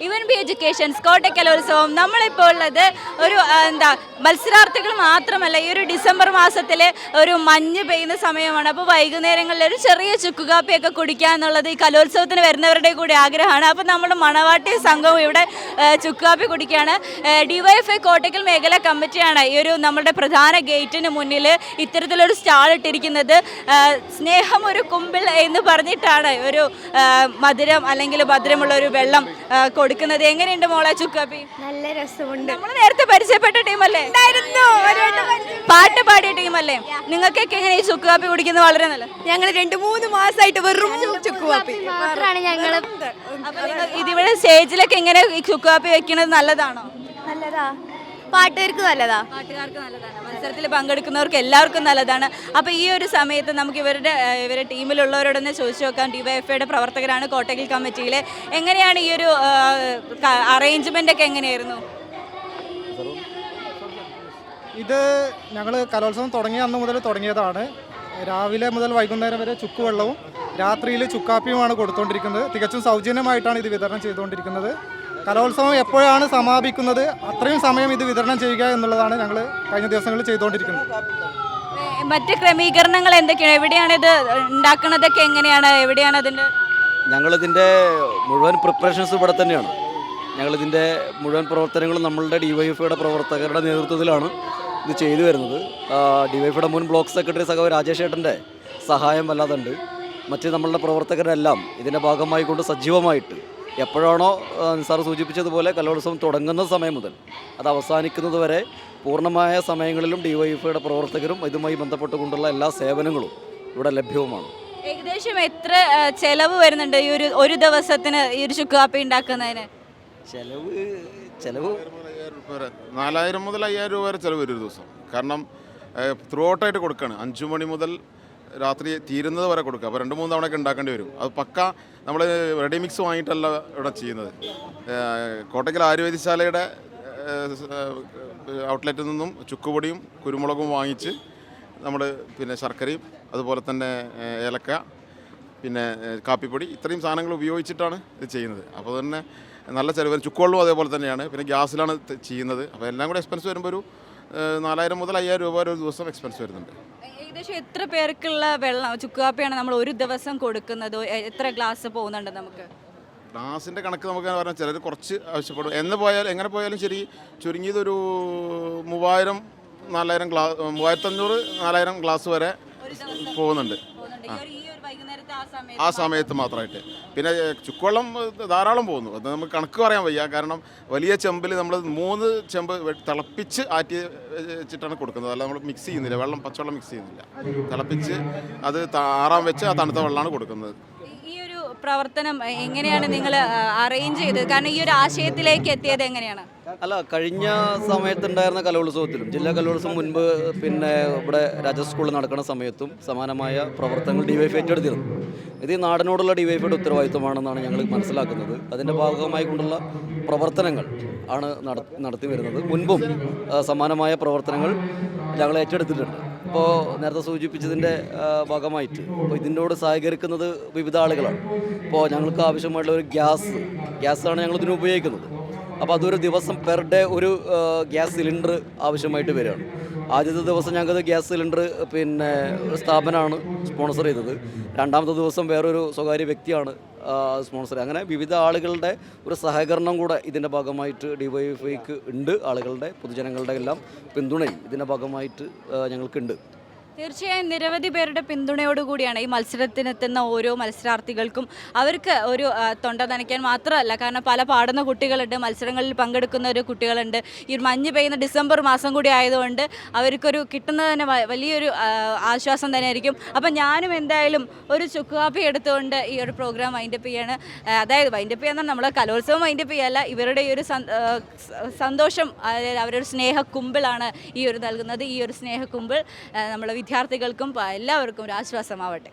ഇവൻ B educations Kottakkal കലോത്സവം നമ്മളിപ്പോൾ ഉള്ളത് ഒരു മത്സരാർത്ഥികൾ മാത്രമല്ല, ഈ ഒരു ഡിസംബർ മാസത്തിൽ ഒരു മഞ്ഞ് പെയ്യുന്ന സമയമാണ്. അപ്പോൾ വൈകുന്നേരങ്ങളിൽ ഒരു ചെറിയ ചുക്കുകാപ്പിയൊക്കെ കുടിക്കുക എന്നുള്ളത് ഈ കലോത്സവത്തിന് വരുന്നവരുടെ കൂടി ആഗ്രഹമാണ്. അപ്പോൾ നമ്മുടെ മണവാട്ടി സംഘവും ഇവിടെ ചുക്കുകാപ്പി കുടിക്കുകയാണ്. DYFI കോട്ടയ്ക്കൽ മേഖലാ കമ്മിറ്റിയാണ് ഈ ഒരു നമ്മുടെ പ്രധാന ഗേറ്റിന് മുന്നിൽ ഇത്തരത്തിലൊരു സ്റ്റാൾ ഇട്ടിരിക്കുന്നത്. സ്നേഹം ഒരു കുമ്പിൾ എന്ന് പറഞ്ഞിട്ടാണ് ഒരു മധുരം അല്ലെങ്കിൽ ഭദ്രമുള്ള ഒരു വെള്ളം കൊടുക്കുന്നത്. എങ്ങനെയുണ്ട് മോളെ ചുക്കാപ്പി? നല്ല രസമുണ്ട്. നമ്മൾ നേരത്തെ പരിചയപ്പെട്ട ടീമല്ലേ? പാട്ട് പാടിയ ടീമല്ലേ? നിങ്ങൾക്കൊക്കെ എങ്ങനെ ഈ ചുക്കാപ്പി കുടിക്കുന്നത് വളരെ നല്ല? ഞങ്ങൾ 2-3 മാസമായിട്ട് വെറും ചുക്കുകാപ്പി മാത്രമാണ് ഞങ്ങൾ. ഇതിവിടെ സ്റ്റേജിലൊക്കെ ഇങ്ങനെ ഈ ചുക്കാപ്പി വെക്കുന്നത് നല്ലതാണോ? നല്ലതാ, പാട്ടുകാർക്ക് നല്ലതാ, പാട്ടുകാർക്ക് നല്ലതാണ്, മത്സരത്തിൽ പങ്കെടുക്കുന്നവർക്ക് എല്ലാവർക്കും നല്ലതാണ്. അപ്പോൾ ഈ ഒരു സമയത്ത് നമുക്ക് ഇവരുടെ ടീമിലുള്ളവരോടൊന്ന് ചോദിച്ചു നോക്കാം. DYFIയുടെ പ്രവർത്തകരാണ് കോട്ടയ്ക്കൽ കമ്മിറ്റിയിലെ. എങ്ങനെയാണ് ഈ ഒരു അറേഞ്ച്മെൻ്റ് ഒക്കെ എങ്ങനെയായിരുന്നു? ഇത് ഞങ്ങൾ കലോത്സവം തുടങ്ങിയ അന്ന് മുതൽ തുടങ്ങിയതാണ്. രാവിലെ മുതൽ വൈകുന്നേരം വരെ ചുക്കുവെള്ളവും രാത്രിയിൽ ചുക്കാപ്പിയുമാണ് കൊടുത്തുകൊണ്ടിരിക്കുന്നത്. തികച്ചും സൗജന്യമായിട്ടാണ് ഇത് വിതരണം ചെയ്തുകൊണ്ടിരിക്കുന്നത്. കലോത്സവം എപ്പോഴാണ് സമാപിക്കുന്നത് അത്രയും സമയം ഇത് വിതരണം ചെയ്യുക എന്നുള്ളതാണ് ഞങ്ങൾ കഴിഞ്ഞ ദിവസങ്ങളിൽ ചെയ്തുകൊണ്ടിരിക്കുന്നത്. മറ്റ് ക്രമീകരണങ്ങൾ എന്തൊക്കെയാണ്? എവിടെയാണ് ഇത് ഉണ്ടാക്കുന്നതൊക്കെ? എങ്ങനെയാണ്? എവിടെയാണ് അതിൻ്റെ? ഞങ്ങളിതിൻ്റെ മുഴുവൻ പ്രിപ്പറേഷൻസ് ഇവിടെ തന്നെയാണ്. ഞങ്ങളിതിൻ്റെ മുഴുവൻ പ്രവർത്തനങ്ങളും നമ്മളുടെ DYFIയുടെ പ്രവർത്തകരുടെ നേതൃത്വത്തിലാണ് ഇത് ചെയ്തു വരുന്നത്. DYFIയുടെ മുൻ ബ്ലോക്ക് സെക്രട്ടറി സഖാവ് രാജേഷ് ഏട്ടൻ്റെ സഹായം വല്ലാതുണ്ട്. മറ്റ് നമ്മളുടെ പ്രവർത്തകരെല്ലാം ഇതിൻ്റെ ഭാഗമായി കൊണ്ട് സജീവമായിട്ട് എപ്പോഴാണോ സാർ സൂചിപ്പിച്ചതുപോലെ കലോത്സവം തുടങ്ങുന്ന സമയം മുതൽ അത് അവസാനിക്കുന്നത് വരെ പൂർണ്ണമായ സമയങ്ങളിലും DYFIയുടെ പ്രവർത്തകരും ഇതുമായി ബന്ധപ്പെട്ടുകൊണ്ടുള്ള എല്ലാ സേവനങ്ങളും ഇവിടെ ലഭ്യവുമാണ്. ഏകദേശം എത്ര ചെലവ് വരുന്നുണ്ട് ഈ ഒരു ദിവസത്തിന് ഈ ഒരു ചുക്കുകാപ്പി ഉണ്ടാക്കുന്നതിന്? ചെലവ് 4000 മുതൽ 5000 രൂപ വരെ ചിലവ് വരും ഒരു ദിവസം. കാരണം ത്രൂ ഔട്ടായിട്ട് കൊടുക്കുകയാണ്. 5 മണി മുതൽ രാത്രി തീരുന്നത് വരെ കൊടുക്കുക. അപ്പോൾ 2-3 തവണയൊക്കെ ഉണ്ടാക്കേണ്ടി വരും. അത് പക്ക നമ്മൾ റെഡി മിക്സ് വാങ്ങിയിട്ടല്ല ഇവിടെ ചെയ്യുന്നത്. കോട്ടയ്ക്കൽ ആയുർവേദശാലയുടെ ഔട്ട്ലെറ്റിൽ നിന്നും ചുക്കുപൊടിയും കുരുമുളകും വാങ്ങിച്ച് നമ്മൾ പിന്നെ ശർക്കരയും അതുപോലെ തന്നെ ഏലക്ക പിന്നെ കാപ്പിപ്പൊടി ഇത്രയും സാധനങ്ങൾ ഉപയോഗിച്ചിട്ടാണ് ഇത് ചെയ്യുന്നത്. അപ്പോൾ തന്നെ നല്ല ചിലവ്. ചുക്കുവെള്ളവും അതേപോലെ തന്നെയാണ്. പിന്നെ ഗ്യാസിലാണ് ചെയ്യുന്നത്. അപ്പോൾ എല്ലാം കൂടെ എക്സ്പെൻസ് വരുമ്പോൾ ഒരു 4000 മുതൽ 5000 രൂപ ഒരു ദിവസം എക്സ്പെൻസ് വരുന്നുണ്ട്. ഏകദേശം എത്ര പേർക്കുള്ള വെള്ളം ചുക്കുകാപ്പിയാണ് നമ്മൾ ഒരു ദിവസം കൊടുക്കുന്നത്? എത്ര ഗ്ലാസ് പോകുന്നുണ്ട് നമുക്ക്? ഗ്ലാസിൻ്റെ കണക്ക് നമുക്ക് പറഞ്ഞാൽ ചിലർ കുറച്ച് ആവശ്യപ്പെടും. എങ്ങനെ പോയാലും ശരി ചുരുങ്ങിയതൊരു 3500-4000 ഗ്ലാസ് വരെ പോകുന്നുണ്ട് ആ സമയത്ത് മാത്രമായിട്ട്. പിന്നെ ചുക്കുവെള്ളം ധാരാളം പോകുന്നു. അത് നമുക്ക് കണക്ക് പറയാൻ വയ്യ. കാരണം വലിയ ചെമ്പിൽ നമ്മൾ 3 ചെമ്പ് തിളപ്പിച്ച് ആറ്റി വെച്ചിട്ടാണ് കൊടുക്കുന്നത്. അല്ല നമ്മൾ മിക്സ് ചെയ്യുന്നില്ല, പച്ചവെള്ളം മിക്സ് ചെയ്യുന്നില്ല. തിളപ്പിച്ച് അത് ആറാൻ വെച്ച് ആ തണുത്ത വെള്ളമാണ് കൊടുക്കുന്നത്. ഈ ഒരു പ്രവർത്തനം എങ്ങനെയാണ് നിങ്ങൾ അറേഞ്ച് ചെയ്തത്? കാരണം ഈ ഒരു ആശയത്തിലേക്ക് എത്തിയത് എങ്ങനെയാണ്? അല്ല, കഴിഞ്ഞ സമയത്തുണ്ടായിരുന്ന കലോത്സവത്തിലും ജില്ലാ കലോത്സവം മുൻപ് പിന്നെ ഇവിടെ രാജ സ്കൂളിൽ നടക്കുന്ന സമയത്തും സമാനമായ പ്രവർത്തനങ്ങൾ DYFI ഏറ്റെടുത്തിരുന്നു. ഇത് ഈ നാടിനോടുള്ള DYFIയുടെ ഉത്തരവാദിത്വമാണെന്നാണ് ഞങ്ങൾ മനസ്സിലാക്കുന്നത്. അതിൻ്റെ ഭാഗമായി കൊണ്ടുള്ള പ്രവർത്തനങ്ങൾ ആണ് നടത്തി വരുന്നത്. മുൻപും സമാനമായ പ്രവർത്തനങ്ങൾ ഞങ്ങൾ ഏറ്റെടുത്തിട്ടുണ്ട്. ഇപ്പോൾ നേരത്തെ സൂചിപ്പിച്ചതിൻ്റെ ഭാഗമായിട്ട് ഇപ്പോൾ ഇതിനോട് സഹകരിക്കുന്നത് വിവിധ ആളുകളാണ്. ഇപ്പോൾ ഞങ്ങൾക്ക് ആവശ്യമായിട്ടുള്ള ഒരു ഗ്യാസാണ് ഞങ്ങൾ ഇതിന് ഉപയോഗിക്കുന്നത്. അപ്പോൾ അതൊരു ദിവസം പെർ ഡേ ഒരു ഗ്യാസ് സിലിണ്ടർ ആവശ്യമായിട്ട് വരികയാണ്. ആദ്യത്തെ ദിവസം ഞങ്ങൾക്കത് ഗ്യാസ് സിലിണ്ടർ പിന്നെ ഒരു സ്ഥാപനമാണ് സ്പോൺസർ ചെയ്തത്. രണ്ടാമത്തെ ദിവസം വേറൊരു സ്വകാര്യ വ്യക്തിയാണ് സ്പോൺസർ. അങ്ങനെ വിവിധ ആളുകളുടെ ഒരു സഹകരണം കൂടെ ഇതിൻ്റെ ഭാഗമായിട്ട് DYFIക്ക് ഉണ്ട്. ആളുകളുടെ പൊതുജനങ്ങളുടെ എല്ലാം പിന്തുണയും ഇതിൻ്റെ ഭാഗമായിട്ട് ഞങ്ങൾക്കുണ്ട്. തീർച്ചയായും നിരവധി പേരുടെ പിന്തുണയോടുകൂടിയാണ് ഈ മത്സരത്തിനെത്തുന്ന ഓരോ മത്സരാർത്ഥികൾക്കും. അവർക്ക് ഒരു തൊണ്ട നനയ്ക്കാൻ മാത്രമല്ല, കാരണം പല പാടുന്ന കുട്ടികളുണ്ട്, മത്സരങ്ങളിൽ പങ്കെടുക്കുന്ന ഒരു കുട്ടികളുണ്ട്. ഈ മഞ്ഞ് പെയ്യുന്ന ഡിസംബർ മാസം കൂടി ആയതുകൊണ്ട് അവർക്കൊരു കിട്ടുന്നത് തന്നെ വലിയൊരു ആശ്വാസം തന്നെയായിരിക്കും. അപ്പം ഞാനും എന്തായാലും ഒരു ചുക്കുകാപ്പി എടുത്തുകൊണ്ട് ഈ ഒരു പ്രോഗ്രാം വൈൻഡപ്പ് ചെയ്യാണ്. അതായത് വൈൻഡപ്പ് ചെയ്യാന്ന് നമ്മളെ കലോത്സവം വൈൻഡപ്പ് ചെയ്യല്ല, ഇവരുടെ ഈ ഒരു സന്തോഷം, അവരൊരു സ്നേഹക്കുമ്പിളാണ് ഈ ഒരു നൽകുന്നത്. ഈ ഒരു സ്നേഹക്കുമ്പിൾ നമ്മൾ വിദ്യാർത്ഥികൾക്കും എല്ലാവർക്കും ഒരു ആശ്വാസമാവട്ടെ.